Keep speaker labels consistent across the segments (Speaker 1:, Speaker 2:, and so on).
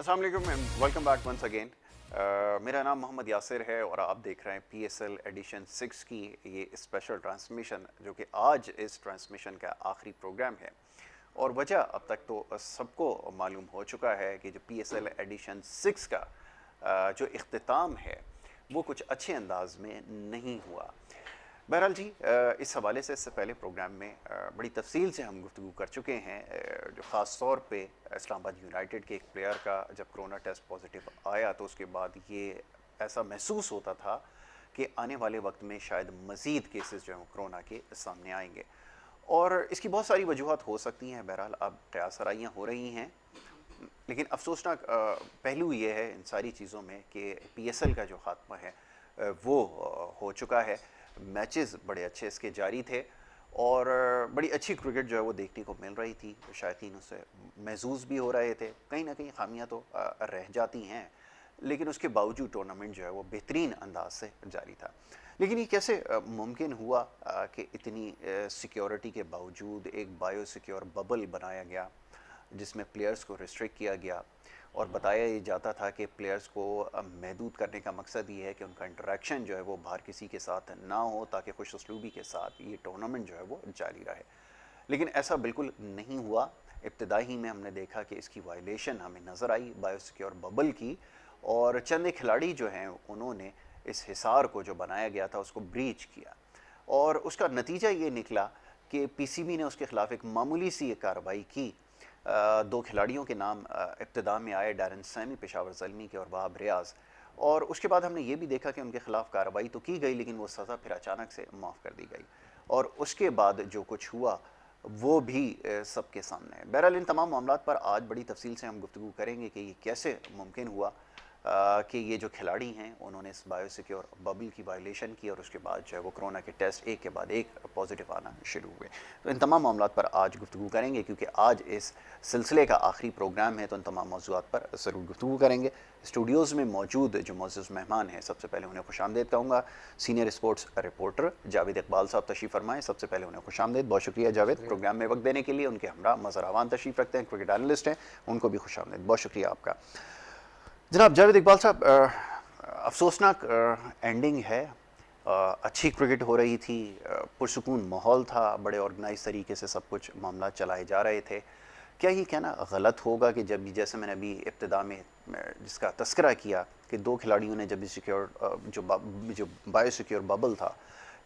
Speaker 1: अस्सलाम वालेकुम and welcome back once again. मेरा नाम मोहम्मद यासिर है और आप देख रहे हैं PSL एडिशन 6 की ये स्पेशल ट्रांसमिशन, जो कि आज इस ट्रांसमिशन का आखिरी प्रोग्राम है। और वजह अब तक तो सबको मालूम हो चुका है कि जो PSL एडिशन 6 का जो इख्तिताम है वो कुछ अच्छे अंदाज में नहीं हुआ। बहरहाल जी, इस हवाले से इससे पहले प्रोग्राम में बड़ी तफसील से हम गुफ्तगू कर चुके हैं, जो ख़ास तौर पे इस्लामाबाद यूनाइटेड के एक प्लेयर का जब कोरोना टेस्ट पॉजिटिव आया तो उसके बाद ये ऐसा महसूस होता था कि आने वाले वक्त में शायद मज़ीद केसेस जो हैं कोरोना के सामने आएंगे। और इसकी बहुत सारी वजूहत हो सकती हैं। बहरहाल अब क़यास आराइयाँ हो रही हैं, लेकिन अफसोसनाक पहलू ये है इन सारी चीज़ों में कि PSL का जो ख़ात्मा है वो हो चुका है। मैचेस बड़े अच्छे इसके जारी थे और बड़ी अच्छी क्रिकेट जो है वो देखने को मिल रही थी। शायकीन उससे महसूस भी हो रहे थे। कहीं ना कहीं खामियां तो रह जाती हैं, लेकिन उसके बावजूद टूर्नामेंट जो है वो बेहतरीन अंदाज से जारी था। लेकिन ये कैसे मुमकिन हुआ कि इतनी सिक्योरिटी के बावजूद एक बायो सिक्योर बबल बनाया गया जिसमें प्लेयर्स को रिस्ट्रिक्ट किया गया और बताया ये जाता था कि प्लेयर्स को महदूद करने का मकसद ये है कि उनका इंटरेक्शन जो है वो बाहर किसी के साथ ना हो, ताकि खुश उसलूबी के साथ ये टूर्नामेंट जो है वो जारी रहे। लेकिन ऐसा बिल्कुल नहीं हुआ। इब्तदाई में हमने देखा कि इसकी वायलेशन हमें नज़र आई बायोसिक्योर बबल की, और चंद खिलाड़ी जो हैं उन्होंने इस हिसार को जो बनाया गया था उसको ब्रीच किया, और उसका नतीजा ये निकला कि PCB ने उसके ख़िलाफ़ एक मामूली सी कार्रवाई की। दो खिलाड़ियों के नाम इब्तिदा में आए, डैरन सैमी पेशावर ज़ल्मी के और वहाब रियाज़। और उसके बाद हमने ये भी देखा कि उनके ख़िलाफ़ कार्रवाई तो की गई, लेकिन वो सज़ा फिर अचानक से माफ़ कर दी गई, और उसके बाद जो कुछ हुआ वो भी सबके सामने है। बहरहाल इन तमाम मामलात पर आज बड़ी तफसील से हम गुफ्तगू करेंगे कि ये कैसे मुमकिन हुआ कि ये जो खिलाड़ी हैं उन्होंने इस बायोसिक्योर बबल की वायलेशन की और उसके बाद जो है वो कोरोना के टेस्ट एक के बाद एक पॉजिटिव आना शुरू हुए। तो इन तमाम मामलात पर आज गुफ्तगू करेंगे, क्योंकि आज इस सिलसिले का आखिरी प्रोग्राम है, तो इन तमाम मौज़ूआत पर ज़रूर गुफ्तगू करेंगे। स्टूडियोज़ में मौजूद जो मोअज़्ज़ज़ मेहमान हैं, सबसे पहले उन्हें खुशामदीद कहूँगा। Senior sports reporter Javed Iqbal साहब तशरीफ़ फरमाएँ। सबसे पहले उन्हें खुशामदीद, बहुत शुक्रिया जावेद प्रोग्राम में वक्त देने के लिए। उनके हमरा मज़हर अवान तशरीफ़ रखते हैं, क्रिकेट एनालिस्ट हैं, उनको भी खुशामदीद, बहुत शुक्रिया आपका। जनाब जावेद इकबाल साहब, अफसोसनाक एंडिंग है। अच्छी क्रिकेट हो रही थी, पुरसुकून माहौल था, बड़े ऑर्गेनाइज तरीके से सब कुछ मामला चलाए जा रहे थे। क्या ये कहना गलत होगा कि जब जैसे मैंने अभी इब्तिदा में जिसका तस्करा किया कि दो खिलाड़ियों ने जब जो बायो सिक्योर बबल था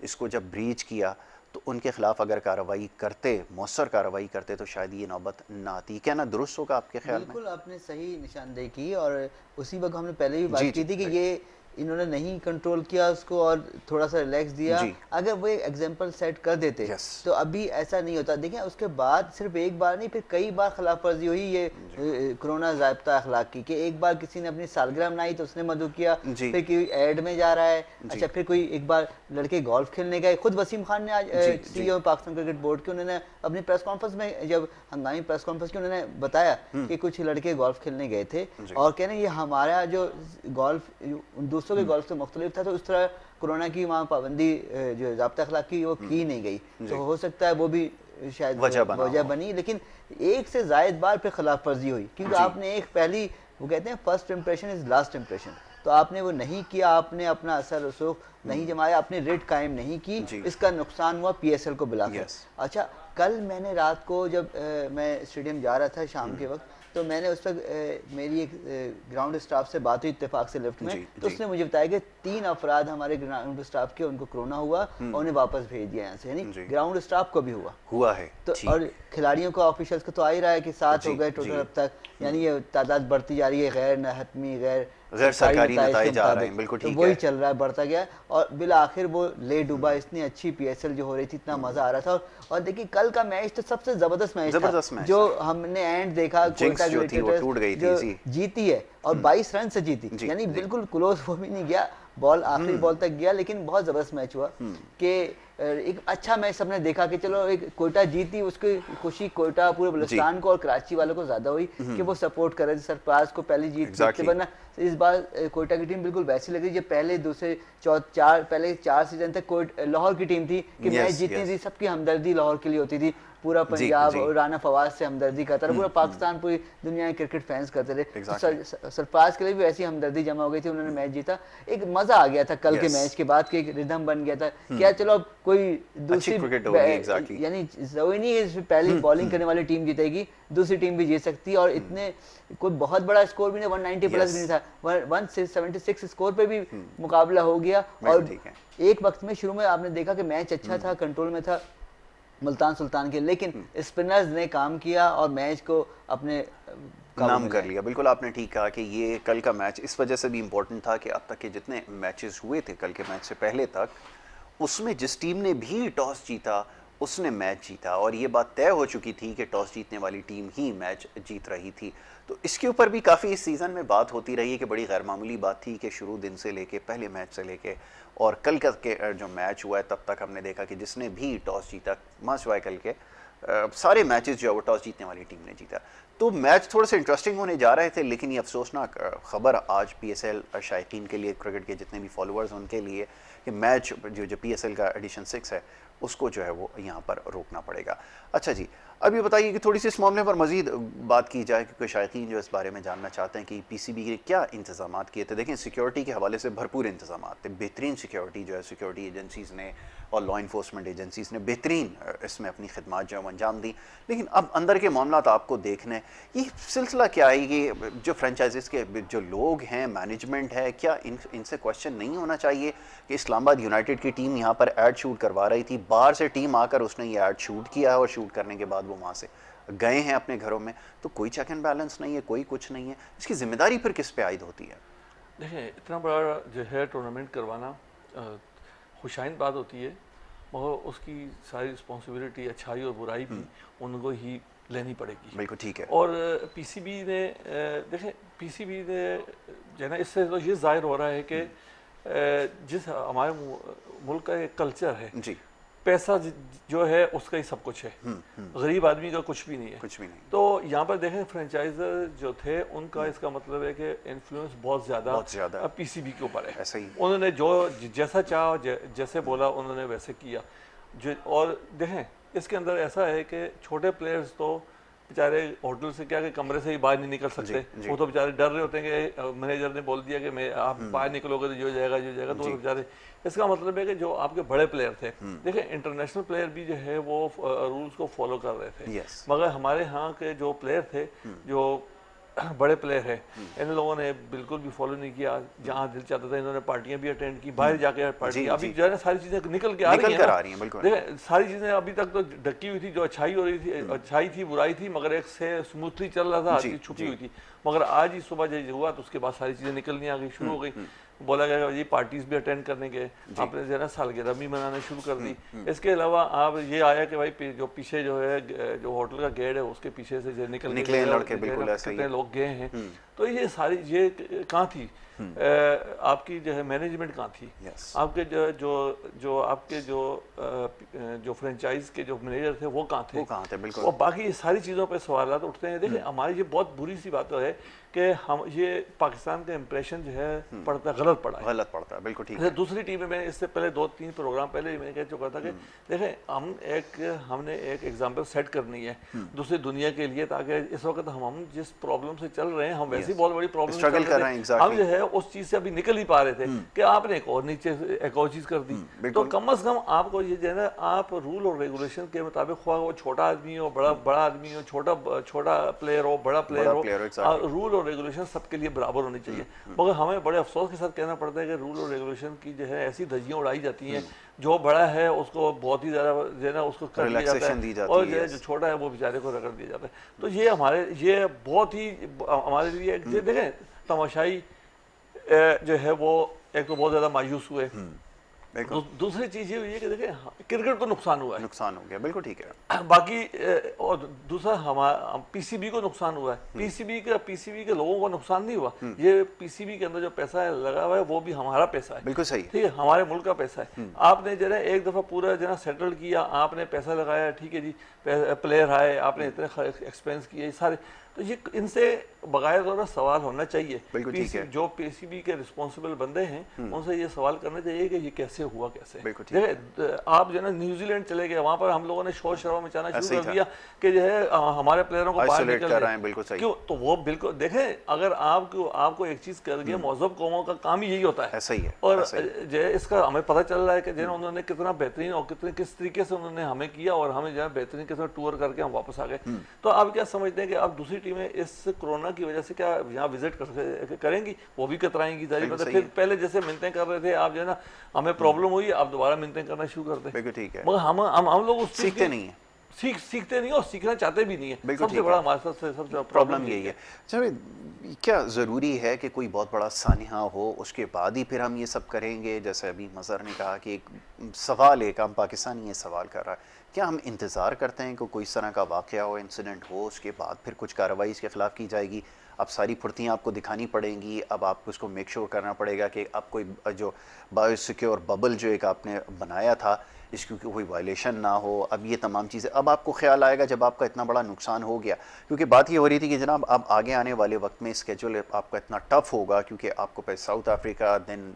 Speaker 1: इसको जब ब्रीच किया, तो उनके खिलाफ अगर कार्रवाई करते, मौसर कार्रवाई करते, तो शायद ये नौबत ना आती। क्या ना दुरुस्त होगा आपके ख्याल में?
Speaker 2: बिल्कुल आपने सही निशानदेही की, और उसी वक्त हमने पहले भी
Speaker 1: जी
Speaker 2: बात की
Speaker 1: जी,
Speaker 2: थी कि
Speaker 1: राइट।
Speaker 2: ये इन्होंने नहीं कंट्रोल किया उसको और थोड़ा सा रिलैक्स दिया।
Speaker 1: जी।
Speaker 2: अगर वो एक एग्जाम्पल सेट कर देते
Speaker 1: यस।
Speaker 2: तो अभी ऐसा नहीं होता। देखिए उसके बाद सिर्फ एक बार नहीं, फिर कई बार खिलाफ वर्जी हुई ये
Speaker 1: जी
Speaker 2: कोरोना ज़ाब्ता अखलाक की, कि एक बार किसी ने अपनी सालगिरह मनाई तो उसने मदु किया,
Speaker 1: जी
Speaker 2: फिर कोई एड में जा रहा है।
Speaker 1: जी
Speaker 2: अच्छा, फिर कोई एक बार लड़के गोल्फ खेलने गए, खुद वसीम खान ने आज
Speaker 1: जी जी।
Speaker 2: CEO पाकिस्तान क्रिकेट बोर्ड के, उन्होंने अपनी प्रेस कॉन्फ्रेंस में, जब हंगामी प्रेस कॉन्फ्रेंस की, उन्होंने बताया कि कुछ लड़के गोल्फ खेलने गए थे
Speaker 1: जी
Speaker 2: और कह रहे हैं ये हमारा जो गोल्फ दूसरों के गोल्फ से मुख्तलिफ था, तो उस तरह कोरोना की वहाँ पाबंदी जो ज़ाब्ता अखलाक की वो की नहीं गई। तो
Speaker 1: जी,
Speaker 2: हो सकता है वो भी शायद
Speaker 1: वजह बना
Speaker 2: वजह
Speaker 1: हो।
Speaker 2: बनी। लेकिन एक से जायद बार फिर खिलाफ वर्जी हुई, क्योंकि
Speaker 1: जी
Speaker 2: आपने एक पहली, वो कहते हैं first impression is last impression, तो आपने वो नहीं किया, आपने अपना असर रसूख नहीं जमाया, आपने रेट कायम नहीं की,
Speaker 1: जी।
Speaker 2: इसका नुकसान हुआ PSL को बिलाकर।
Speaker 1: यस।
Speaker 2: अच्छा, कल मैंने रात को जब मैं स्टेडियम जा रहा था शाम के वक्त, तो मैंने उस वक्त मेरी एक ग्राउंड स्टाफ से बात हुई इत्तेफाक से लिफ्ट में,
Speaker 1: जी
Speaker 2: तो
Speaker 1: जी
Speaker 2: उसने मुझे बताया कि 3 अफराद हमारे ग्राउंड स्टाफ के, उनको कोरोना हुआ और उन्हें वापस भेज दिया यहाँ से, यानी
Speaker 1: जी।
Speaker 2: ग्राउंड स्टाफ को भी हुआ।
Speaker 1: हुआ है।
Speaker 2: तो और
Speaker 1: ठीक।
Speaker 2: खिलाड़ियों को, ऑफिशियल्स को तो आ ही रहा है कि 7 हो
Speaker 1: जी
Speaker 2: गए
Speaker 1: जी।
Speaker 2: टोटल अब तक, यानी ये तादाद बढ़ती जा रही है, गैर हतमी गैर
Speaker 1: गैर
Speaker 2: सरकारी
Speaker 1: सरकारी
Speaker 2: नताइज के
Speaker 1: नताइज आ रहे
Speaker 2: मुताबिक।
Speaker 1: हैं, बिल्कुल
Speaker 2: तो
Speaker 1: ठीक
Speaker 2: वही
Speaker 1: है।
Speaker 2: चल रहा है, बढ़ता गया है, और बिल आखिर वो ले डूबा। इतनी अच्छी PSL जो हो रही थी, इतना मजा आ रहा था। और देखिए कल का मैच तो सबसे जबरदस्त मैच था,
Speaker 1: जबरदस्त मैच
Speaker 2: जो
Speaker 1: था।
Speaker 2: हमने एंड देखा, कोयटा
Speaker 1: जिंक्स जो थी वो
Speaker 2: ग्लैडिएटर्स
Speaker 1: टूट गई थी।
Speaker 2: जो
Speaker 1: जी
Speaker 2: जीती है और 22 रन से जीती,
Speaker 1: जी
Speaker 2: यानी
Speaker 1: जी।
Speaker 2: बिल्कुल क्लोज वो भी नहीं गया, बॉल आखिरी बॉल तक गया, लेकिन बहुत जबरदस्त मैच हुआ कि एक अच्छा मैच सबने देखा कि चलो एक कोयटा जीती, उसकी खुशी कोयटा पूरे
Speaker 1: जी
Speaker 2: बलुचिस्तान को और कराची वालों को ज्यादा हुई कि वो सपोर्ट कर रहे थे सरफराज को पहली जीत देखते।
Speaker 1: एग्जैक्टली।
Speaker 2: वरना इस बार कोयटा की टीम बिल्कुल वैसी लग रही है, पहले दूसरे चार पहले 4 सीजन तक लाहौर की टीम थी कि मैच
Speaker 1: यस
Speaker 2: जीतनी
Speaker 1: यस।
Speaker 2: थी, सबकी हमदर्दी लाहौर के लिए होती थी पूरा
Speaker 1: जी,
Speaker 2: पंजाब
Speaker 1: जी।
Speaker 2: और राना फवाद से हमदर्दी करता रहा, पूरा पाकिस्तान, पूरी दुनिया के क्रिकेट फैंस करते रहे। तो
Speaker 1: Exactly.
Speaker 2: सरफराज के लिए भी ऐसी हमदर्दी जमा हो गई थी, उन्होंने मैच जीता। एक मजा आ गया था कल के
Speaker 1: Yes.
Speaker 2: मैच के बाद के, एक रिदम बन गया था क्या चलो अब कोई
Speaker 1: अच्छी
Speaker 2: दूसरी
Speaker 1: क्रिकेट होगी, एग्जैक्टली।
Speaker 2: यानी जरूरी नहीं है पहली बॉलिंग करने वाली टीम जीतेगी, दूसरी टीम भी जीत सकती है। और इतने कोई बहुत बड़ा स्कोर भी नहीं, 190 प्लस भी नहीं था, 176 स्कोर पे भी मुकाबला हो गया। और
Speaker 1: ठीक है।
Speaker 2: एक वक्त में शुरू में आपने देखा कि मैच अच्छा था, कंट्रोल में था मुल्तान सुल्तान के, लेकिन स्पिनर्स ने काम किया और मैच को अपने
Speaker 1: नाम कर लिया। बिल्कुल आपने ठीक कहा कि ये कल का मैच इस वजह से भी इम्पोर्टेंट था कि अब तक के जितने मैचेस हुए थे कल के मैच से पहले तक, उसमें जिस टीम ने भी टॉस जीता उसने मैच जीता, और ये बात तय हो चुकी थी कि टॉस जीतने वाली टीम ही मैच जीत रही थी। तो इसके ऊपर भी काफ़ी इस सीज़न में बात होती रही है कि बड़ी गैरमामूली बात थी कि शुरू दिन से लेके पहले मैच से लेके और कल का के जो मैच हुआ है तब तक हमने देखा कि जिसने भी टॉस जीता, सिवाय कल के सारे मैचेस जो है वो टॉस जीतने वाली टीम ने जीता। तो मैच थोड़े से इंटरेस्टिंग होने जा रहे थे, लेकिन ये अफसोसनाक खबर आज पीएसएल शायकीन के लिए, क्रिकेट के जितने भी फॉलोअर्स उनके लिए, कि मैच जो पीएसएल का एडिशन 6 है उसको जो है वो यहाँ पर रोकना पड़ेगा। अच्छा जी, अब ये बताइए कि थोड़ी सी इस मामले पर मजीद बात की जाए, क्योंकि शायकीन जो इस बारे में जानना चाहते हैं कि पीसीबी के क्या इंतजाम किए थे। देखें, सिक्योरिटी के हवाले से भरपूर इंतजाम थे, बेहतरीन सिक्योरिटी जो है सिक्योरिटी एजेंसीज़ ने और लॉ इन्फोर्समेंट एजेंसीज़ ने बेहतरीन इसमें अपनी खिदमत जो है अंजाम दी। लेकिन अब अंदर के मामला आपको देखने, ये सिलसिला क्या है, ये जो फ्रेंचाइजीज़ के जो लोग हैं, मैनेजमेंट है, क्या इनसे क्वेश्चन नहीं होना चाहिए कि इस्लामाबाद यूनाइटेड की टीम यहाँ पर ऐड शूट करवा रही थी, बाहर से टीम आकर उसने ये ऐड शूट किया है और शूट करने के बाद वो वहाँ से गए हैं अपने घरों में, तो कोई चेक एंड बैलेंस नहीं है, कोई कुछ नहीं है। इसकी जिम्मेदारी फिर किस पे आयद होती है?
Speaker 3: देखिए, इतना बड़ा जो है टूर्नामेंट करवाना खुशाइन बात होती है, मगर उसकी सारी रिस्पॉन्सिबिलिटी, अच्छाई और बुराई भी उनको ही लेनी पड़ेगी।
Speaker 1: बिल्कुल ठीक है।
Speaker 3: और पीसीबी ने देखें, पीसीबी ने जो है ना, इससे तो ये जाहिर हो रहा है कि जिस हमारे मुल्क का एक कल्चर है
Speaker 1: जी,
Speaker 3: पैसा जो है उसका ही सब कुछ है, गरीब आदमी का कुछ भी नहीं है।
Speaker 1: कुछ भी नहीं।
Speaker 3: तो यहाँ पर देखें, फ्रेंचाइजर जो थे उनका इसका मतलब है कि इन्फ्लुएंस बहुत ज़्यादा पीसीबी के ऊपर है।
Speaker 1: ऐसा ही
Speaker 3: उन्होंने जो जैसा चाहा जैसे बोला उन्होंने वैसे किया। जो और देखें, इसके अंदर ऐसा है कि छोटे प्लेयर्स तो बेचारे होटल से क्या कि कमरे से ही बाहर नहीं निकल सकते।
Speaker 1: जी।
Speaker 3: वो तो बेचारे डर रहे होते हैं कि मैनेजर ने बोल दिया कि मैं आप बाहर निकलोगे तो जो जाएगा तो बेचारे, इसका मतलब है कि जो आपके बड़े प्लेयर थे, देखिए इंटरनेशनल प्लेयर भी जो है वो रूल्स को फॉलो कर रहे थे, मगर हमारे यहाँ के जो प्लेयर थे, जो बड़े प्लेयर है, इन लोगों ने बिल्कुल भी फॉलो नहीं किया। जहाँ दिल चाहता था इन्होंने पार्टियां भी अटेंड की, बाहर जाके पार्टी, अभी जो है ना सारी चीजें निकल के आ रही हैं। देखिए, सारी चीजें अभी तक तो ढकी हुई थी, जो अच्छाई हो रही थी, अच्छाई थी, बुराई थी, मगर एक से स्मूथली चल रहा था, छुपी हुई थी। मगर आज ही सुबह जब हुआ तो उसके बाद सारी चीजें निकलनी आ गई, शुरू हो गई। बोला गया ये पार्टीज भी अटेंड करने के, आपने जो है ना सालगिरह भी मनाना शुरू कर दी। इसके अलावा आप ये आया कि भाई जो पीछे जो है, जो होटल का गेट है उसके पीछे से जो निकले लड़के, बिल्कुल ऐसे ही कितने लोग गए हैं। तो ये सारी ये कहाँ थी, आपकी जो है मैनेजमेंट कहाँ थी, आपके जो आपके जो फ्रेंचाइज के जो मैनेजर थे वो कहाँ थे, बिल्कुल। और बाकी सारी चीज़ों पे सवालात उठते हैं। देखिए, हमारी ये बहुत बुरी सी बात है कि हम ये पाकिस्तान का इंप्रेशन जो है गलत पड़ा है, बिल्कुल ठीक है। दूसरी टीम में मैंने इससे पहले 2-3 प्रोग्राम पहले मैंने कह चुका था कि देखें, हमने एक एग्जाम्पल सेट करनी है दूसरी दुनिया के लिए, ताकि इस वक्त हम जिस प्रॉब्लम से चल रहे हैं, हम वैसी बहुत बड़ी प्रॉब्लम
Speaker 1: स्ट्रगल कर रहे हैं,
Speaker 3: हम जो है उस चीज से अभी निकल ही पा रहे थे कि आपने एक और नीचे एक और चीज कर दी। तो कम से कम आपको ये जो है ना, आप रूल और रेगुलेशन के मुताबिक, हुआ वो छोटा आदमी हो, बड़ा आदमी हो, छोटा प्लेयर हो, बड़ा प्लेयर हो, रूल और रेगुलेशन सबके लिए बराबर होनी चाहिए। मगर हमें बड़े अफसोस के साथ कहना पड़ता है कि रूल और रेगुलेशन की जो है ऐसी धज्जियां उड़ाई जाती हैं, जो बड़ा है उसको बहुत ही ज़्यादा जो है ना उसको कर दिया जाता है, और जो छोटा है वो बेचारे को रगड़ दिया जाता है। तो ये बहुत ही हमारे लिए देखें तमाशाई जो है वो एक तो बहुत ज़्यादा मायूस हुए। दूसरी चीज़ ये हुई है कि देखिए, क्रिकेट को नुकसान हुआ है,
Speaker 1: नुकसान हो गया, बिल्कुल ठीक है।
Speaker 3: बाकी और दूसरा हमारा पीसीबी को नुकसान हुआ है। पीसीबी के लोगों को नुकसान नहीं हुआ। ये पीसीबी के अंदर जो पैसा है लगा हुआ है वो भी हमारा पैसा है,
Speaker 1: बिल्कुल सही,
Speaker 3: ठीक है, हमारे मुल्क का पैसा है। आपने जो है एक दफ़ा पूरा जो है सेटल किया, आपने पैसा लगाया, ठीक है जी, प्लेयर आए, आपने इतने एक्सपेंस किए सारे, तो ये इनसे बगैर ज़रूरत सवाल होना चाहिए।
Speaker 1: बिल्कुल ठीक है।
Speaker 3: जो पीसीबी के रिस्पॉन्सिबल बंदे हैं उनसे ये सवाल करना चाहिए कि ये कैसे हुआ कैसे।
Speaker 1: बिल्कुल ठीक है।
Speaker 3: देखिए आप जो है ना न्यूजीलैंड चले गए, वहाँ पर हम लोगों ने शोर शराबा मचाना
Speaker 1: ऐसे
Speaker 3: शुरू
Speaker 1: ही
Speaker 3: कर
Speaker 1: था।
Speaker 3: दिया कि जो है हमारे प्लेयरों को बाहर
Speaker 1: Isolate
Speaker 3: निकल
Speaker 1: कर रहे हैं, बिल्कुल सही।
Speaker 3: क्यों? तो वो बिल्कुल देखें, अगर आपको एक चीज़ कर गया, मौजूद कौमों का काम ही यही होता है।
Speaker 1: ऐसा ही है,
Speaker 3: और
Speaker 1: ऐसा ही।
Speaker 3: जो है इसका हमें पता चल रहा है कि जो है उन्होंने कितना बेहतरीन और किस तरीके से उन्होंने हमें किया और हमें जो है बेहतरीन किस्म टूर करके हम वापस आ गए। तो आप क्या समझते हैं कि अब दूसरी टीमें इस कोरोना की वजह से क्या यहाँ विजिट करेंगी? वो भी कतराएंगी जारी
Speaker 1: बिल्कुल
Speaker 3: मतलब
Speaker 1: सही
Speaker 3: फिर
Speaker 1: है।
Speaker 3: पहले जैसे मिन्नतें कर रहे थे आप जो है ना, हमें प्रॉब्लम हुई, आप दोबारा मिन्नतें करना शुरू कर दें।
Speaker 1: बिल्कुल ठीक है।
Speaker 3: मगर हम लोग उस चीज़
Speaker 1: सीखते
Speaker 3: की
Speaker 1: नहीं है।
Speaker 3: सीखते नहीं और सीखना चाहते भी नहीं है।
Speaker 1: बिल्कुल
Speaker 3: सबसे
Speaker 1: ठीक
Speaker 3: बड़ा
Speaker 1: है।
Speaker 3: हमारे साथ सबसे बड़ा
Speaker 1: प्रॉब्लम यही है। अच्छा, क्या ज़रूरी है कि कोई बहुत बड़ा सानिया हो उसके बाद ही फिर हम ये सब करेंगे? जैसे अभी मज़हर ने कहा कि एक सवाल, एक आम पाकिस्तानी ये सवाल कर रहा है, क्या हम इंतज़ार करते हैं कि कोई इस तरह का वाक़या हो, इंसिडेंट हो, उसके बाद फिर कुछ कार्रवाई इसके ख़िलाफ़ की जाएगी? अब सारी फुर्तियाँ आपको दिखानी पड़ेंगी, अब आपको उसको मेक श्योर करना पड़ेगा कि अब कोई जो बायोसिक्योर बबल जो एक आपने बनाया था इसकी कोई वायलेशन ना हो। अब ये तमाम चीज़ें अब आपको ख्याल आएगा जब आपका इतना बड़ा नुकसान हो गया, क्योंकि बात ये हो रही थी कि जनाब अब आगे आने वाले वक्त में स्केड्यूल आपका इतना टफ होगा, क्योंकि आपको पहले South Africa, then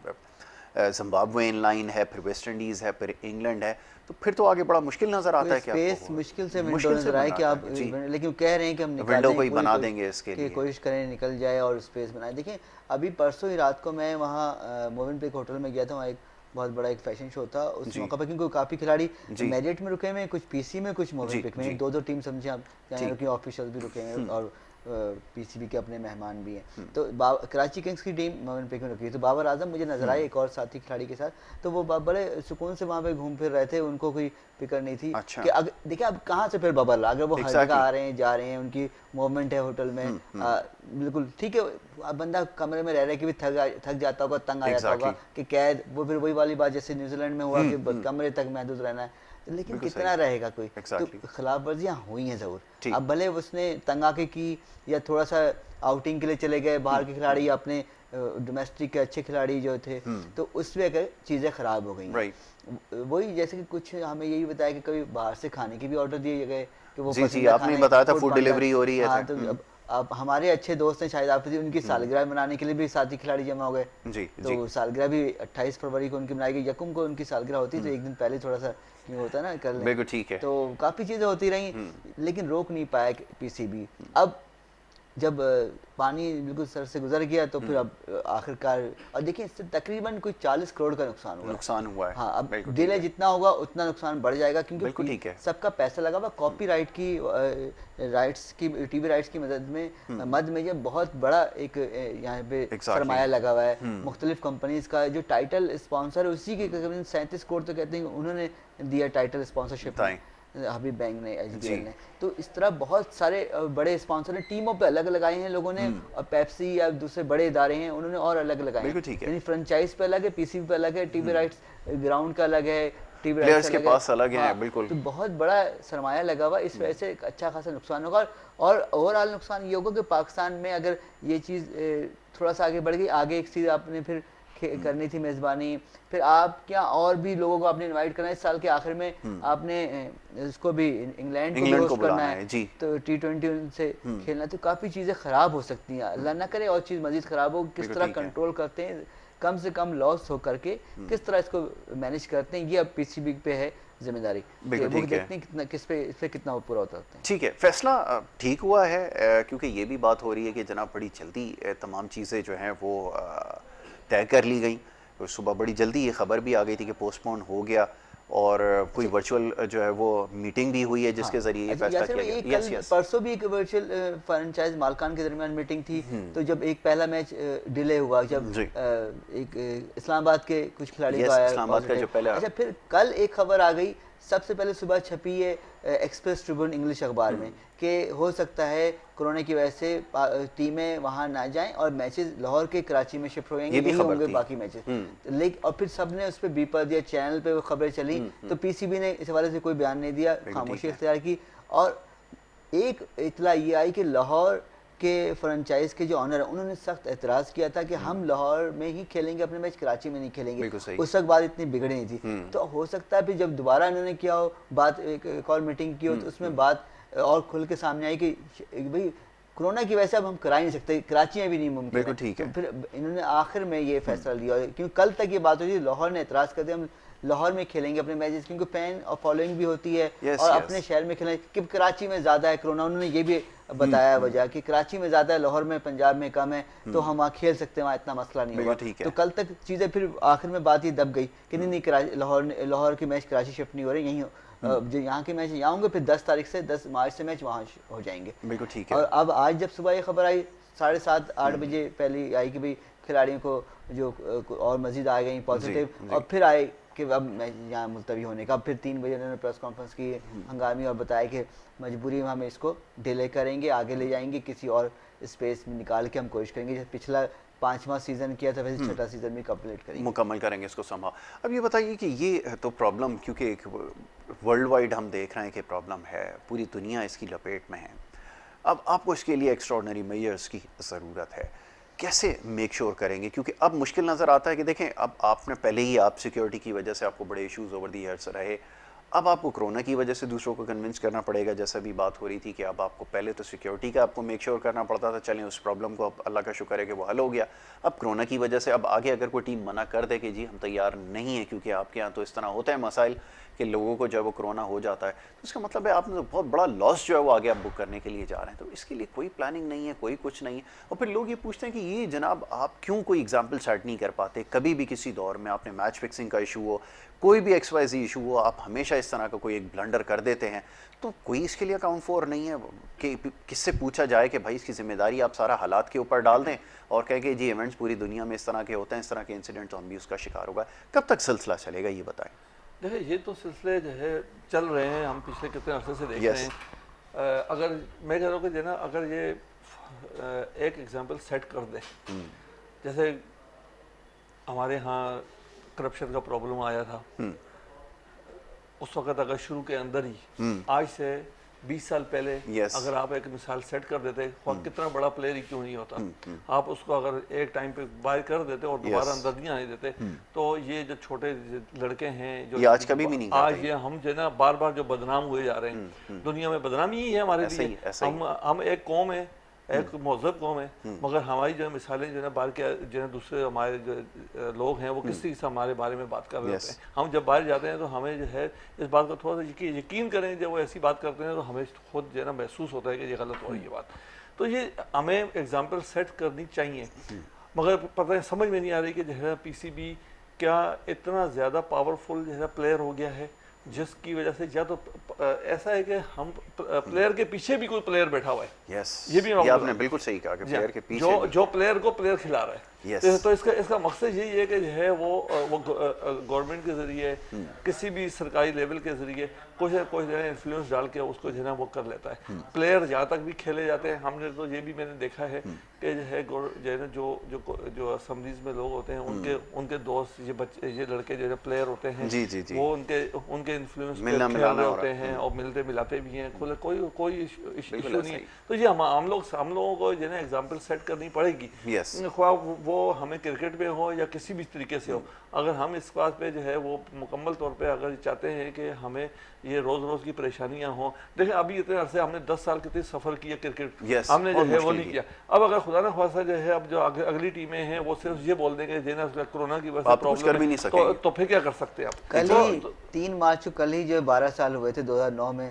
Speaker 1: Zimbabwe in line है, फिर वेस्ट इंडीज़ है, फिर इंग्लैंड है, तो फिर तो आगे बड़ा मुश्किल नज़र आता है कि
Speaker 2: स्पेस
Speaker 1: आपको
Speaker 2: मुश्किल से विंडो
Speaker 1: मुश्किल से
Speaker 2: नजर आए कि
Speaker 1: बनाना
Speaker 2: आप
Speaker 1: है। जी,
Speaker 2: लेकिन कह रहे हैं कि हम
Speaker 1: विंडो
Speaker 2: निकालें,
Speaker 1: को ही
Speaker 2: पूरी
Speaker 1: बना देंगे इसके
Speaker 2: कि
Speaker 1: लिए।
Speaker 2: कोशिश करें निकल जाए और स्पेस बनाए। देखिए अभी परसों ही रात को मैं वहाँ मोविन होटल में गया था, वहाँ एक बहुत बड़ा एक फैशन शो था। उस
Speaker 1: जी
Speaker 2: मौका पर क्योंकि काफ़ी खिलाड़ी
Speaker 1: जी
Speaker 2: मेरिट में रुके हुए हैं, कुछ पीसी में, कुछ मोविन
Speaker 1: जी
Speaker 2: पिक में,
Speaker 1: जी
Speaker 2: दो दो टीम समझे आप, जहाँ
Speaker 1: जी
Speaker 2: रुकी ऑफिशियल भी रुके हैं और पीसीबी के अपने मेहमान भी हैं। तो कराची किंग्स की टीम मोविन पिक में रुकी है, तो बाबर आजम मुझे नजर आए एक और साथी खिलाड़ी के साथ, तो वो बड़े सुकून से वहाँ पे घूम फिर रहे थे, उनको कोई फिक्र नहीं थी
Speaker 1: अच्छा।
Speaker 2: कि देखिए अब कहाँ से फिर बबल, अगर वो हर जगह आ रहे हैं जा रहे हैं, उनकी मूवमेंट है होटल में, बिल्कुल ठीक है। अब बंदा कमरे में रह रहा है कि भी थक जाता होगा, तंग आ जाता होगा कि कैद, वो फिर वही वाली बात जैसे न्यूजीलैंड में हुआ कि कमरे तक महदूद रहना है, लेकिन कितना रहेगा कोई। तो खिलाफ वर्जियाँ हुई हैं ज़रूर। अब भले उसने तंग आके की या थोड़ा सा आउटिंग के लिए चले गए बाहर के खिलाड़ी या अपने डोमेस्टिक के अच्छे खिलाड़ी जो थे, तो उसमें चीज़ें ख़राब हो गई। वही जैसे कि कुछ हमें यही बताया कि कभी बाहर से खाने के भी ऑर्डर दिए गए कि वो
Speaker 1: जी आपने बताया था फूड डिलीवरी हो रही है।
Speaker 2: हाँ, तो अब हमारे अच्छे दोस्त हैं शायद आप, उनकी सालगिरह मनाने के लिए भी साथी खिलाड़ी जमा हो गए।
Speaker 1: जी
Speaker 2: तो सालगिरह भी 28 फरवरी को उनकी मनाई गई, यकम को उनकी सालगिरह होती, तो एक दिन पहले थोड़ा सा होता है ना कर लें।
Speaker 1: बिल्कुल ठीक है।
Speaker 2: तो काफ़ी चीज़ें होती रही, लेकिन रोक नहीं पाया पीसीबी। अब जब पानी बिल्कुल सर से गुजर गया तो फिर अब आखिरकार, और देखिए इससे तकरीबन कोई 40 करोड़ का नुकसान हुआ है। हाँ, अब डिले जितना होगा उतना नुकसान बढ़ जाएगा, क्योंकि सबका पैसा लगा हुआ। कॉपीराइट की राइट्स की, टीवी राइट्स की मद में ये बहुत बड़ा एक यहाँ पे सरमाया लगा हुआ है। मुख्तलिफ कंपनीज का जो टाइटल स्पॉन्सर है उसी के तकरीबन 37 करोड़ तो कहते हैं उन्होंने दिया टाइटल स्पॉन्सरशिप, हबीब बैंक ने, एचबीएल ने। तो इस तरह बहुत सारे बड़े स्पॉन्सर ने टीमों पे अलग लगाए हैं लोगों ने, और पेप्सी या दूसरे बड़े इदारे हैं उन्होंने और अलग लगाए हैं। यानी फ्रेंचाइज पे अलग है, पीसीबी पे अलग है, टीवी राइट्स ग्राउंड का अलग है, टीवी राइट्स
Speaker 1: के पास अलग है। बिल्कुल,
Speaker 2: तो बहुत बड़ा सरमाया लगा हुआ, इस वजह से एक अच्छा खासा नुकसान होगा। और ओवरऑल नुकसान ये होगा कि पाकिस्तान में अगर ये चीज़ थोड़ा सा आगे बढ़ गई, आगे एक चीज़ आपने फिर करनी थी मेज़बानी, फिर आप क्या और भी लोगों को आपने इनवाइट करना है। इस साल के आखिर में आपने इसको भी इंग्लैंड को भी होस्ट करना है, तो T20 उनसे खेलना, तो काफ़ी चीज़ें ख़राब हो सकती हैं, अल्लाह ना करे और चीज़ मज़ीद ख़राब हो। किस तरह कंट्रोल करते हैं, कम से कम लॉस हो करके किस तरह इसको मैनेज करते हैं, ये अब पीसीबी पे है जिम्मेदारी। वो देखते हैं कितना इस पे कितना वो पूरा होता है।
Speaker 1: ठीक है, फैसला ठीक हुआ है, क्योंकि ये भी बात हो रही है कि जनाब बड़ी जल्दी तमाम चीज़ें जो हैं वो तय कर ली गई। सुबह बड़ी जल्दी ये खबर भी आ गई थी कि पोस्टपोन हो गया, और कोई वर्चुअल जो है वो मीटिंग भी हुई है जिसके जरिए ये फैसला किया गया। यस,
Speaker 2: परसों भी एक वर्चुअल फ्रेंचाइज मालकान के दरमियान मीटिंग थी, तो जब एक पहला मैच डिले हुआ, जब एक इस्लामाबाद के कुछ खिलाड़ी को आया
Speaker 1: इस्लामाबाद का जो पहला,
Speaker 2: अच्छा, फिर कल एक खबर आ गई, सबसे पहले सुबह छपी है एक्सप्रेस ट्रिब्यून इंग्लिश अखबार में, कि हो सकता है कोरोना की वजह से टीमें वहां ना जाएं और मैचेस लाहौर के कराची में शिफ्ट होंगे, यही होंगे बाकी मैचेस। लेकिन और फिर सबने उस पर बीपा दिया, चैनल पे वो खबरें चली, तो पीसीबी ने इस हवाले से कोई बयान नहीं दिया, खामोशी इख्तियार की। और एक इतला ये आई कि लाहौर के फ्रेंचाइज के जो ऑनर है उन्होंने सख्त एतराज़ किया था कि हम लाहौर में ही खेलेंगे अपने मैच, कराची में नहीं खेलेंगे। उस वक्त बात इतनी बिगड़ी नहीं थी, तो हो सकता है फिर जब दोबारा इन्होंने किया हो बात, एक और मीटिंग की हो, तो उसमें बात और खुल के सामने आई कि भाई कोरोना की वजह से अब हम करा ही नहीं सकते, कराची में भी नहीं मुमकिन
Speaker 1: बिल्कुल
Speaker 2: है।
Speaker 1: ठीक है।
Speaker 2: तो फिर इन्होंने आखिर में ये फैसला लिया, क्योंकि कल तक ये बात हुई थी, लाहौर ने एतराज़ कर दिया हम लाहौर में खेलेंगे अपने मैचेस, क्योंकि फैन और फॉलोइंग भी होती है
Speaker 1: Yes,
Speaker 2: और
Speaker 1: yes.
Speaker 2: अपने शहर में खेलें, कि कराची में ज़्यादा है कोरोना, उन्होंने ये भी बताया वजह कि कराची में ज़्यादा है, लाहौर में पंजाब में कम है, तो हम वहाँ खेल सकते हैं, वहाँ इतना मसला नहीं होगा।
Speaker 1: बिल्कुल ठीक है।
Speaker 2: तो कल तक चीज़ें फिर आखिर में बात ये दब गई कि नहीं लाहौर की मैच कराची शिफ्ट नहीं हो रही, यहीं जो यहाँ के मैच यहाँ होंगे, फिर 10 तारीख से 10 मार्च से मैच वहाँ हो जाएंगे।
Speaker 1: बिल्कुल ठीक है।
Speaker 2: और अब आज जब सुबह ये खबर आई 7:30-8 बजे पहले आई कि भाई खिलाड़ियों को जो और मजीद आ गई पॉजिटिव, और फिर आए कि अब मैच यहाँ मुलतवी होने का। अब फिर 3 बजे उन्होंने प्रेस कॉन्फ्रेंस की हंगामी और बताया कि मजबूरी में हम इसको डिले करेंगे, आगे ले जाएंगे, किसी और स्पेस में निकाल के हम कोशिश करेंगे, जैसे पिछला 5वां सीज़न किया था वैसे 6ठा सीज़न भी कंप्लीट करेंगे,
Speaker 1: मुकम्मल करेंगे इसको संभव। अब ये बताइए कि ये तो प्रॉब्लम क्योंकि एक वर्ल्ड वाइड हम देख रहे हैं कि प्रॉब्लम है, पूरी दुनिया इसकी लपेट में है। अब आपको इसके लिए एक्स्ट्रॉर्डनरी मेजर्स की ज़रूरत है, कैसे मेक श्योर करेंगे? क्योंकि अब मुश्किल नज़र आता है कि देखें, अब आपने पहले ही आप सिक्योरिटी की वजह से आपको बड़े इश्यूज़ ओवर दी ईयर्स रहे, अब आपको कोरोना की वजह से दूसरों को कन्विंस करना पड़ेगा, जैसा भी बात हो रही थी कि अब आपको पहले तो सिक्योरिटी का आपको मेक श्योर करना पड़ता था, चलें उस प्रॉब्लम को अब अल्लाह का शुक्र है कि वो हल हो गया। अब कोरोना की वजह से अब आगे अगर कोई टीम मना कर दे कि जी हम तैयार नहीं हैं, क्योंकि आपके यहाँ तो इस तरह होता है मसाइल कि लोगों को जब वो कोरोना हो जाता है, तो इसका मतलब है आपने तो बहुत बड़ा लॉस जो है वो आगे आप बुक करने के लिए जा रहे हैं, तो इसके लिए कोई प्लानिंग नहीं है, कोई कुछ नहीं है। और फिर लोग ये पूछते हैं कि ये जनाब आप क्यों कोई एग्जाम्पल सेट नहीं कर पाते? कभी भी किसी दौर में आपने मैच फिक्सिंग का इशू हो, कोई भी XYZ इशू हो, आप हमेशा इस तरह का कोई एक ब्लंडर कर देते हैं, तो कोई इसके लिए अकाउंट फॉर नहीं है कि किससे पूछा जाए कि भाई इसकी जिम्मेदारी आप सारा हालात के ऊपर डाल दें और कह के जी इवेंट्स पूरी दुनिया में इस तरह के होते हैं, इस तरह के इंसिडेंट, तो हम भी उसका शिकार होगा। कब तक सिलसिला चलेगा ये बताएं?
Speaker 3: देखिए ये तो सिलसिले जो है चल रहे हैं, हम पिछले कितने अरसे से देख रहे हैं। अगर मैं कह रहा हूँ कि जो ना अगर ये एक एग्जांपल सेट कर दे, जैसे हमारे यहाँ करप्शन का प्रॉब्लम आया था, उस वक्त अगर शुरू के अंदर ही आज से 20 साल पहले अगर आप एक मिसाल सेट कर देते, कितना बड़ा प्लेयर ही क्यों नहीं होता, आप उसको अगर एक टाइम पे बाहर कर देते और दोबारा अंदर नहीं आने देते, तो ये जो छोटे लड़के हैं जो
Speaker 1: आज कभी भी नहीं,
Speaker 3: आज ये हम जो ना बार बार जो बदनाम हुए जा रहे हैं, दुनिया में बदनामी ही है हमारे लिए। हम एक कौम है, एक महज़ब कौम है, मगर हमारी जो मिसालें जो है बाहर के जो है दूसरे हमारे जो लोग हैं वो किसी से हमारे बारे में बात कर रहे होते हैं। हम जब बाहर जाते हैं तो हमें जो है इस बात का थोड़ा सा यकीन करें, जब वो ऐसी बात करते हैं तो हमें खुद जो है ना महसूस होता है कि ये गलत हो रही है बात। तो ये हमें एग्जाम्पल सेट करनी चाहिए, मगर पता है समझ में नहीं आ रही कि जो है PCB क्या इतना ज़्यादा पावरफुल जो है प्लेयर हो गया है, जिसकी वजह से या तो ऐसा है कि हम प्लेयर के पीछे भी कोई प्लेयर बैठा हुआ है। ये भी
Speaker 1: आपने बिल्कुल सही कहा कि प्लेयर के पीछे
Speaker 3: जो प्लेयर को प्लेयर खिला रहा है। तो इसका मकसद यही है कि जो है वो गवर्नमेंट के जरिए किसी भी सरकारी लेवल के जरिए कुछ इन्फ्लुएंस डाल के उसको जो है ना वो कर लेता है। प्लेयर जहाँ तक भी खेले जाते हैं, हमने तो ये भी मैंने देखा है कि जो है जो असेंबलीज में लोग होते हैं उनके दोस्त ये बच्चे ये लड़के जो है प्लेयर होते हैं, वो उनके इन्फ्लुएंस पे खेल रहे होते हैं और मिलते मिलाते भी हैं, कोई इशू नहीं है। तो ये हम लोगों को जो है ना एग्जाम्पल सेट करनी पड़ेगी, वो हमें क्रिकेट में हो या किसी भी तरीके से हो। अगर हम इस बात पे जो है वो मुकम्मल तौर पे अगर चाहते हैं कि हमें ये रोज रोज की परेशानियां हो, देखिए अभी इतने अरसे हमने 10 साल कितनी सफर किया क्रिकेट, हमने जो है वो नहीं किया। अब अगर खुदा ना खासा जो है अब जो अगली टीमें हैं वो सिर्फ ये बोल देंगे जो ना कोरोना की वजह से प्रॉब्लम है, तो फिर क्या कर सकते हैं आप?
Speaker 2: कल ही 3 मार्च को कल ही जो 12 साल हुए थे 2009 में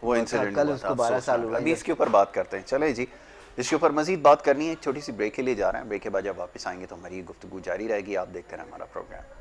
Speaker 1: वो इंसिडेंट,
Speaker 2: कल उसको 12 साल हुआ।
Speaker 1: अभी इसके ऊपर बात करते हैं, चले जी इसके ऊपर मजीद बात करनी है। एक छोटी सी ब्रेक के लिए जा रहे हैं, ब्रेक के बाद जब वापस आएंगे तो हमारी गुफ्तगू जारी रहेगी। आप देखते रहें हमारा प्रोग्राम।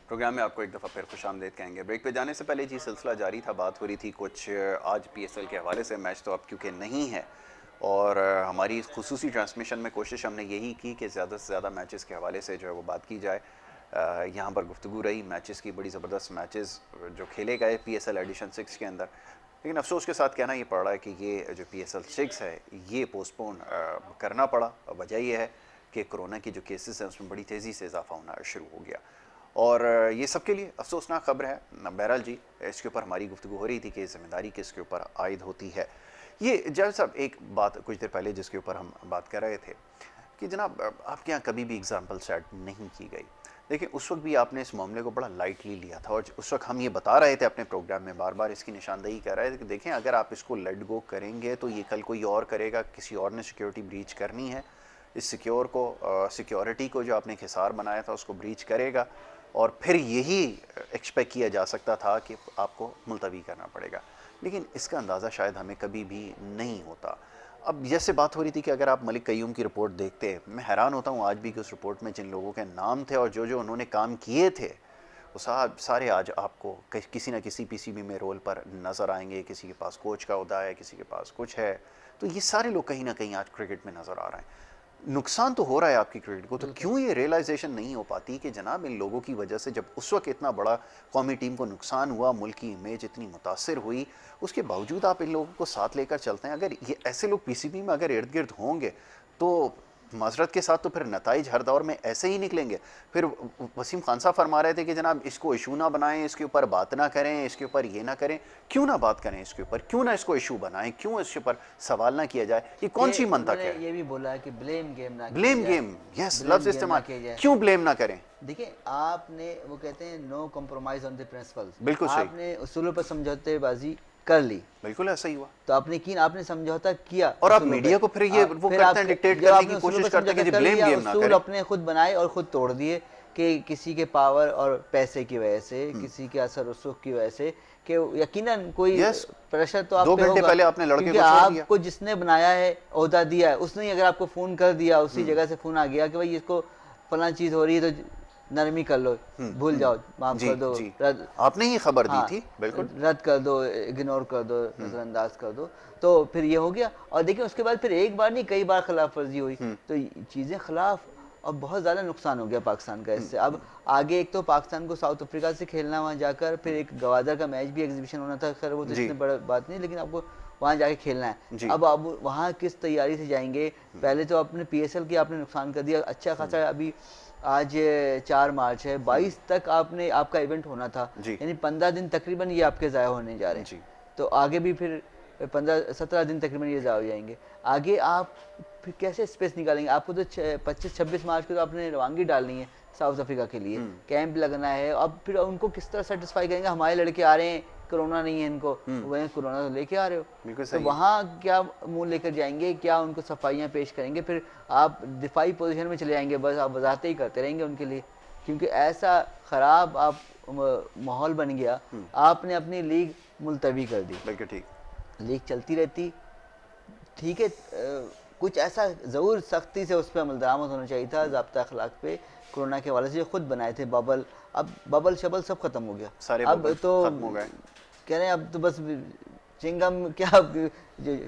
Speaker 1: प्रोग्राम में आपको एक दफ़ा फिर खुशामदीद कहेंगे। ब्रेक पे जाने से पहले जी सिलसिला जारी था, बात हो रही थी कुछ आज PSL के हवाले से। मैच तो अब क्योंकि नहीं है और हमारी इस खुसूसी ट्रांसमिशन में कोशिश हमने यही की कि ज़्यादा से ज़्यादा मैचेस के हवाले से जो है वो बात की जाए। यहाँ पर गुफ्तगू रही मैचेस की, बड़ी ज़बरदस्त मैचेस जो खेले गए PSL एडिशन 6 के अंदर, लेकिन अफसोस के साथ कहना ये पड़ रहा है कि ये जो PSL 6 है ये पोस्टपोन करना पड़ा। वजह यह है कि कोरोना की जो केसेस हैं उसमें बड़ी तेज़ी से इजाफा होना शुरू हो गया और ये सबके लिए अफसोसनाक खबर है। बहरहाल जी, इसके ऊपर हमारी गुफ्तगू हो रही थी कि ज़िम्मेदारी किसके ऊपर आयद होती है। ये जावेद साहब, एक बात कुछ देर पहले जिसके ऊपर हम बात कर रहे थे कि जनाब आपके यहाँ कभी भी एग्जाम्पल सेट नहीं की गई। देखिए उस वक्त भी आपने इस मामले को बड़ा लाइटली लिया था और उस वक्त हम ये बता रहे थे अपने प्रोग्राम में, बार बार इसकी निशानदेही कर रहे थे कि देखें अगर आप इसको लेट गो करेंगे तो ये कल कोई और करेगा, किसी और ने सिक्योरिटी ब्रीच करनी है, इस सिक्योरिटी को जो आपने हिसार बनाया था उसको ब्रीच करेगा और फिर यही एक्सपेक्ट किया जा सकता था कि आपको मुलतवी करना पड़ेगा। लेकिन इसका अंदाज़ा शायद हमें कभी भी नहीं होता। अब जैसे बात हो रही थी कि अगर आप मलिक कयूम की रिपोर्ट देखते हैं, मैं हैरान होता हूँ आज भी कि उस रिपोर्ट में जिन लोगों के नाम थे और जो जो उन्होंने काम किए थे वो सारे आज आपको किसी न किसी PCB में रोल पर नज़र आएंगे। किसी के पास कोच का ओहदा है, किसी के पास कुछ है, तो ये सारे लोग कहीं ना कहीं आज क्रिकेट में नज़र आ रहे हैं। नुकसान तो हो रहा है आपकी क्रिकेट को, तो क्यों ये रियलाइजेशन नहीं हो पाती कि जनाब इन लोगों की वजह से जब उस वक्त इतना बड़ा कौमी टीम को नुकसान हुआ, मुल्क की इमेज इतनी मुतासिर हुई, उसके बावजूद आप इन लोगों को साथ लेकर चलते हैं। अगर ये ऐसे लोग PCB में अगर इर्द गिर्द होंगे तो माजरत के साथ तो फिर नताइज हर दौर में ऐसे ही निकलेंगे। फिर वसीम खान साहब फरमा रहे थे कि जनाब इसको इशू ना बनाएं, इसके ऊपर बात ना करें, इसके ऊपर ये ना करें। क्यों ना बात करें इसके ऊपर, क्यों ना इसको इशू बनाएं, क्यों इसके ऊपर सवाल ना किया जाए? ये कौन सी मंतक है?
Speaker 2: ये भी बोला है कि ब्लेम गेम ना
Speaker 1: ब्लेम गेम, यस, लफ्ज इस्तेमाल, क्यों ब्लेम ना करें?
Speaker 2: देखिए आपने, वो कहते हैं no compromise on the principles,
Speaker 1: बिल्कुल सही।
Speaker 2: आपने उसूलों पर समझौतेबाजी कर ली,
Speaker 1: बिल्कुल ऐसा ही हुआ।
Speaker 2: तो आपने समझौता किया
Speaker 1: और आप मीडिया को फिर ये वो करते हैं, डिक्टेट करने की कोशिश करते हैं कि ब्लेम गेम ना करें।
Speaker 2: अपने खुद बनाए और खुद तोड़ दिए कि किसी के पावर और पैसे की वजह से, किसी के असर रसूख की वजह से, कि यकीनन कोई प्रेशर तो आप
Speaker 1: 2 घंटे पहले आपने लड़के को छोड़ दिया।
Speaker 2: आपको जिसने बनाया है, ओहदा दिया है, उसने अगर आपको फोन कर दिया, उसी जगह से फोन आ गया कि भाई इसको फलां चीज हो रही है तो नरमी कर लो, भूल जाओ, माफ कर दो,
Speaker 1: आपने ही खबर दी थी, बिल्कुल
Speaker 2: रद्द कर दो, इग्नोर कर दो, नजरअंदाज कर दो, तो फिर ये हो गया। और देखिए उसके बाद फिर एक बार नहीं कई बार खिलाफ वर्जी हुई, तो चीजें खिलाफ, और बहुत ज़्यादा नुकसान हो गया पाकिस्तान का इससे। अब आगे एक तो पाकिस्तान को साउथ अफ्रीका से खेलना, वहाँ जाकर फिर एक गवादर का मैच भी एग्जीबिशन होना था, खैर वो तो इतनी बड़ी बात नहीं, लेकिन आपको वहाँ जाके खेलना है। अब वहाँ किस तैयारी से जाएंगे? पहले तो अपने PSL की आपने नुकसान कर दिया अच्छा खासा। अभी आज 4 मार्च है, 22 तक आपका इवेंट होना था, यानी 15 दिन तकरीबन ये आपके ज़ाया होने जा रहे हैं। तो आगे भी फिर 15-17 दिन तकरीबन ये ज़ाया हो जाएंगे। आगे आप फिर कैसे स्पेस निकालेंगे? आपको तो 25-26 मार्च को तो आपने रवानगी डालनी है साउथ अफ्रीका के लिए, कैंप लगना है। अब फिर उनको किस तरह सेटिस्फाई करेंगे? हमारे लड़के आ रहे हैं, कोरोना नहीं है इनको, वह कोरोना तो लेके आ रहे हो, तो वहाँ क्या मुंह लेकर जाएंगे? क्या उनको सफाइयाँ पेश करेंगे? फिर आप दिफाई पोजीशन में चले जाएंगे, बस आप वजाहतें ही करते रहेंगे उनके लिए, क्योंकि ऐसा ख़राब आप माहौल बन गया। आपने अपनी लीग मुलतवी कर दी,
Speaker 1: बिल्कुल ठीक,
Speaker 2: लीग चलती रहती, ठीक है, कुछ ऐसा ज़रूर सख्ती से उस पर अमल दरामद होना चाहिए था, ज़ाब्ता अखलाक पे। कोरोना के वाले से जो खुद बनाए थे बबल, अब बबल शबल सब खत्म हो गया,
Speaker 1: सारे
Speaker 2: अब तो
Speaker 1: खत्म हो गए।
Speaker 2: कह रहे हैं अब तो बस चिंगम क्या,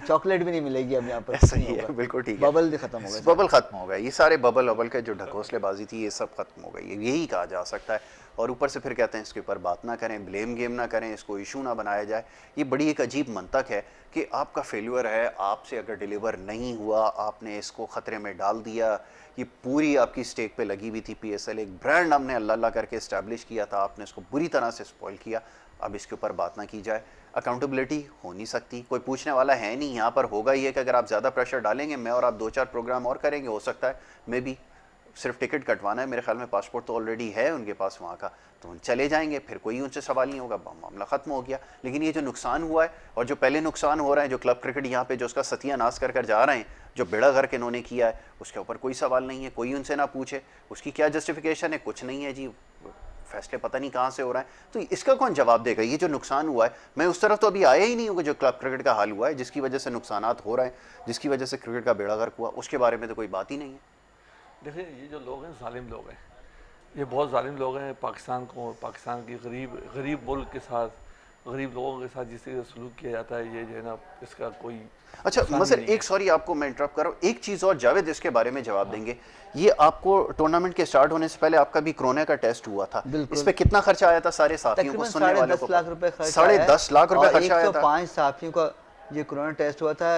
Speaker 2: चॉकलेट भी नहीं मिलेगी अब यहाँ पर।
Speaker 1: ऐसा ही है, बिल्कुल ठीक है,
Speaker 2: बबल खत्म हो गया,
Speaker 1: बबल खत्म हो गया। ये सारे बबल के जो ढकोसलेबाजी थी ये सब खत्म हो गई, यही कहा जा सकता है। और ऊपर से फिर कहते हैं इसके ऊपर बात ना करें, ब्लेम गेम ना करें, इसको इशू ना बनाया जाए। ये बड़ी एक अजीब मंतक है कि आपका फेल्यूर है, आपसे अगर डिलीवर नहीं हुआ, आपने इसको ख़तरे में डाल दिया। ये पूरी आपकी स्टेक पे लगी हुई थी PSL, एक ब्रांड हमने अल्लाह करके इस्टेब्लिश किया था, आपने इसको बुरी तरह से स्पॉइल किया। अब इसके ऊपर बात ना की जाए, अकाउंटेबिलिटी हो नहीं सकती, कोई पूछने वाला है नहीं। यहाँ पर होगा ये कि अगर आप ज़्यादा प्रेशर डालेंगे, मैं और आप 2-4 प्रोग्राम और करेंगे, हो सकता है मे बी सिर्फ टिकट कटवाना है, मेरे ख्याल में पासपोर्ट तो ऑलरेडी है उनके पास वहाँ का, तो उन चले जाएंगे, फिर कोई उनसे सवाल नहीं होगा, मामला ख़त्म हो गया। लेकिन ये जो नुकसान हुआ है और जो पहले नुकसान हो रहा है, जो क्लब क्रिकेट यहाँ पे जो उसका सत्यानाश कर जा रहे हैं, जो बेड़ा गर्क इन्होंने किया है, उसके ऊपर कोई सवाल नहीं है, कोई उनसे ना पूछे उसकी क्या जस्टिफिकेशन है, कुछ नहीं है जी, फैसले पता नहीं कहाँ से हो रहा है, तो इसका कौन जवाब देगा? ये जो नुकसान हुआ है, मैं उस तरफ तो अभी आया ही नहीं हूँ, जो क्लब क्रिकेट का हाल हुआ है, जिसकी वजह से नुकसानात हो रहे हैं, जिसकी वजह से क्रिकेट का बेड़ा गर्क हुआ, उसके बारे में तो कोई बात ही नहीं है।
Speaker 3: देखिए ये जो लोग हैं जालिम लोग हैं, ये बहुत जालिम लोग हैं। पाकिस्तान की गरीब मुल्क के साथ गरीब लोगों के साथ जिस तरह से सलूक किया जाता है, ये जो है ना, इसका कोई
Speaker 1: अच्छा मजर एक, सॉरी आपको मैं इंटरप्ट कर रहा हूँ, एक चीज़ और जावेद इसके बारे में जवाब देंगे। ये आपको टूर्नामेंट के स्टार्ट होने से पहले आपका भी कोरोना का टेस्ट हुआ था, इस पे कितना खर्चा आया था सारे साथियों को, सुनने वालों को?
Speaker 2: 10 लाख रुपए खर्च,
Speaker 1: 10.5 लाख रुपए खर्चा आया था।
Speaker 2: 105 साथियों का ये कोरोना टेस्ट हुआ था।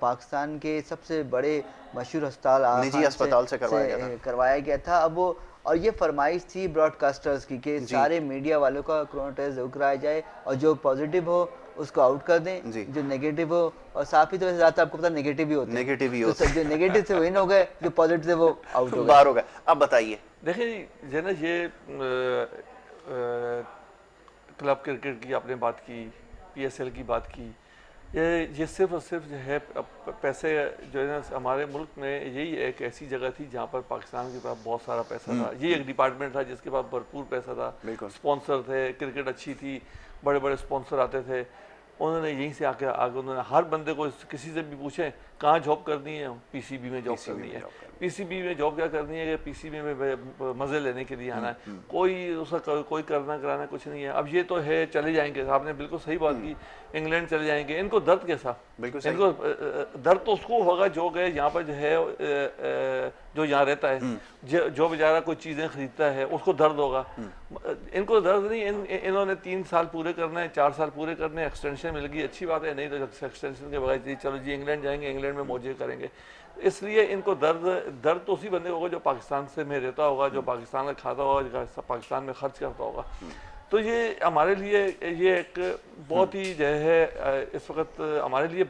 Speaker 2: पाकिस्तान के सबसे बड़े मशहूर अस्पताल
Speaker 1: निजी अस्पताल से
Speaker 2: करवाया गया था। अब वो, और ये फरमाइश थी ब्रॉडकास्टर्स की कि सारे मीडिया वालों का कोरोना टेस्ट जरूर कराया जाए, और जो पॉजिटिव हो उसको आउट कर दें, जो नेगेटिव हो, और साथ ही तो ज़्यादा आपको पता नेगेटिव ही होते हैं, तो जो नेगेटिव से विन हो गए, जो पॉजिटिव से वो आउट हो गए,
Speaker 1: बाहर हो गए। अब बताइए,
Speaker 3: देखिए जो ना, ये क्लब क्रिकेट की आपने बात की, PSL की बात की, ये सिर्फ और सिर्फ जो है पैसे जो है ना, हमारे मुल्क में यही एक ऐसी जगह थी जहाँ पर पाकिस्तान के पास बहुत सारा पैसा था। ये एक डिपार्टमेंट था जिसके पास भरपूर पैसा था, स्पॉन्सर थे, क्रिकेट अच्छी थी, बड़े बड़े स्पॉन्सर आते थे। उन्होंने यहीं से आके उन्होंने हर बंदे को, किसी से भी पूछें कहाँ जॉब करनी है, PCB में जॉब करनी है। PCB में जॉब क्या करनी है कि PCB में मज़े लेने के लिए आना है, कोई उसका कोई करना कराना कुछ नहीं है। अब ये तो है चले जाएंगे, आपने बिल्कुल सही बात की, इंग्लैंड चले जाएंगे, इनको दर्द कैसा? इनको दर्द तो उसको होगा जो गए यहाँ पर जो है, जो यहाँ रहता है, जो बेचारा कोई चीज़ें खरीदता है, उसको दर्द होगा। इनको दर्द नहीं, इन्होंने 3 साल पूरे करने हैं, 4 साल पूरे करने, एक्सटेंशन मिल गई, अच्छी बात है, नहीं तो एक्सटेंशन के बगैर चलो जी इंग्लैंड जाएंगे, इंग्लैंड में मौजे करेंगे। इसलिए इनको दर्द तो उसी बंदे को होगा जो पाकिस्तान से में रहता होगा, जो पाकिस्तान में खाता होगा, पाकिस्तान में खर्च करता होगा। तो ये हमारे लिए ये एक बहुत ही जो है इस वक्त हमारे लिए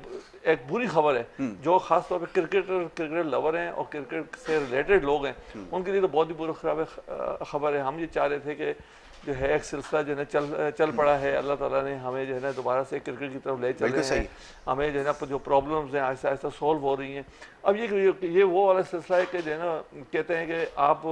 Speaker 3: एक बुरी खबर है, जो खास तौर पे क्रिकेट लवर हैं और क्रिकेट से रिलेटेड लोग हैं, उनके लिए तो बहुत ही बुरी खबर है। हम ये चाह रहे थे कि जो है एक सिलसिला जो है चल पड़ा है, अल्लाह ताला ने हमें जो है ना दोबारा से क्रिकेट की तरफ ले चले हैं, हमें जो है ना जो प्रॉब्लम्स हैं आहिस्ता आहिस्ता सॉल्व हो रही हैं। अब ये वो वाला सिलसिला है कि जो है ना, कहते हैं कि आप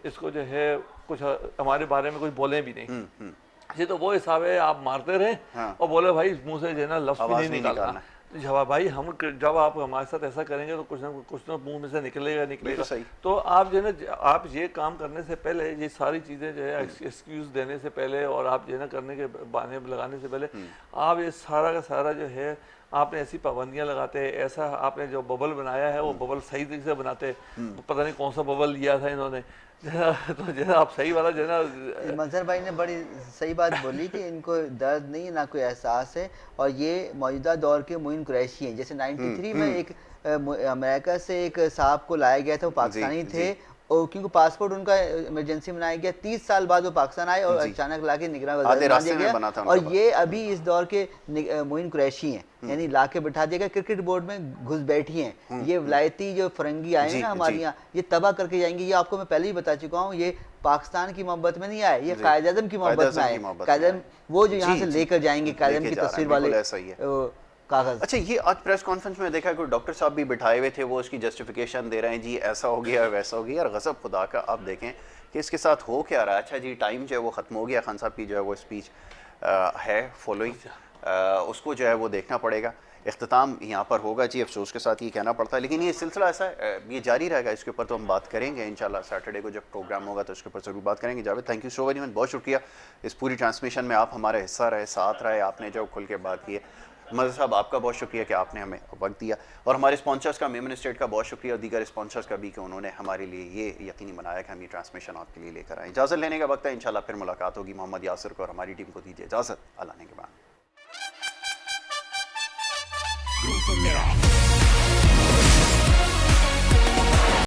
Speaker 3: इसको जो है कुछ हमारे बारे में कुछ बोलें भी नहीं, ये तो वो हिसाब है, आप मारते रहे और बोले भाई मुँह से जो है ना लफ्ज़ भी नहीं निकालना। जवाब भाई, हम जब आप हमारे साथ ऐसा करेंगे तो कुछ ना मुंह में से निकलेगा। तो आप जो है ना, आप ये काम करने से पहले, ये सारी चीज़ें जो है एक्सक्यूज़ देने से पहले और आप जो है ना करने के बहाने लगाने से पहले, आप ये सारा का सारा जो है आपने ऐसी पाबंदियां लगाते हैं, ऐसा आपने जो बबल बनाया है वो बबल सही तरीके से बनाते, पता नहीं कौन सा बबल लिया था इन्होंने, तो जो है आप सही वाला जो है ना।
Speaker 2: मंजर भाई ने बड़ी सही बात बोली कि इनको दर्द नहीं है, ना कोई एहसास है, और ये मौजूदा दौर के मोइन कुरैशी हैं। जैसे 93 में एक अमेरिका से एक साहब को लाया गया था, वो पाकिस्तानी थे, और क्योंकि पासपोर्ट उनका इमरजेंसी बनाया गया, 30 साल बाद वो पाकिस्तान आए और अचानक लाके निगरान वज़ीर बना दिया। और ये अभी इस दौर के मोइन कुरैशी हैं, यानी लाके बिठा दिया गया, क्रिकेट बोर्ड में घुस बैठी हैं। ये विलायती जो फरंगी आए हैं ना हमारे यहाँ, ये तबाह करके जाएंगे। ये आपको मैं पहले ही बता चुका हूँ, ये पाकिस्तान की मोहब्बत में नहीं आए, ये कायद-ए-आज़म की मोहब्बत में आए। कायद-ए-आज़म वो जो यहाँ से लेकर जाएंगे, कायद-ए-आज़म की तस्वीर वाले कागज।
Speaker 1: अच्छा, ये आज प्रेस कॉन्फ्रेंस में देखा कोई डॉक्टर साहब भी बिठाए हुए थे, वो उसकी जस्टिफिकेशन दे रहे हैं, जी ऐसा हो गया वैसा हो गया, और गज़ब खुदा का आप देखें कि इसके साथ हो क्या रहा है। अच्छा जी, टाइम जो है वो ख़त्म हो गया, खान साहब की जो है वो स्पीच है फॉलोइंग, उसको जो है वो देखना पड़ेगा। इख्तिताम यहाँ पर होगा जी, अफसोस के साथ ये कहना पड़ता है, लेकिन ये सिलसिला ऐसा है, ये जारी रहेगा। इसके ऊपर तो हम बात करेंगे इंशाल्लाह, सैटरडे को जब प्रोग्राम होगा तो उसके ऊपर ज़रूर बात करेंगे। Javed, thank you so very much, बहुत शुक्रिया इस पूरी ट्रांसमिशन में आप हमारे हिस्सा रहे, साथ रहे, आपने जो खुल के बात की है। मज़र साहब, आपका बहुत शुक्रिया कि आपने हमें वक्त दिया, और हमारे स्पॉन्सर्स का, मेमन स्टेट का बहुत शुक्रिया, और दीगर स्पॉन्सर्स का भी कि उन्होंने हमारे लिए ये यकीनी बनाया कि हम ये ट्रांसमिशन आपके लिए लेकर आए। इजाज़त लेने का वक्त है, इंशाल्लाह फिर मुलाकात होगी। मोहम्मद यासिर को और हमारी टीम को दीजिए इजाज़त, अल्लाह ने के बाद।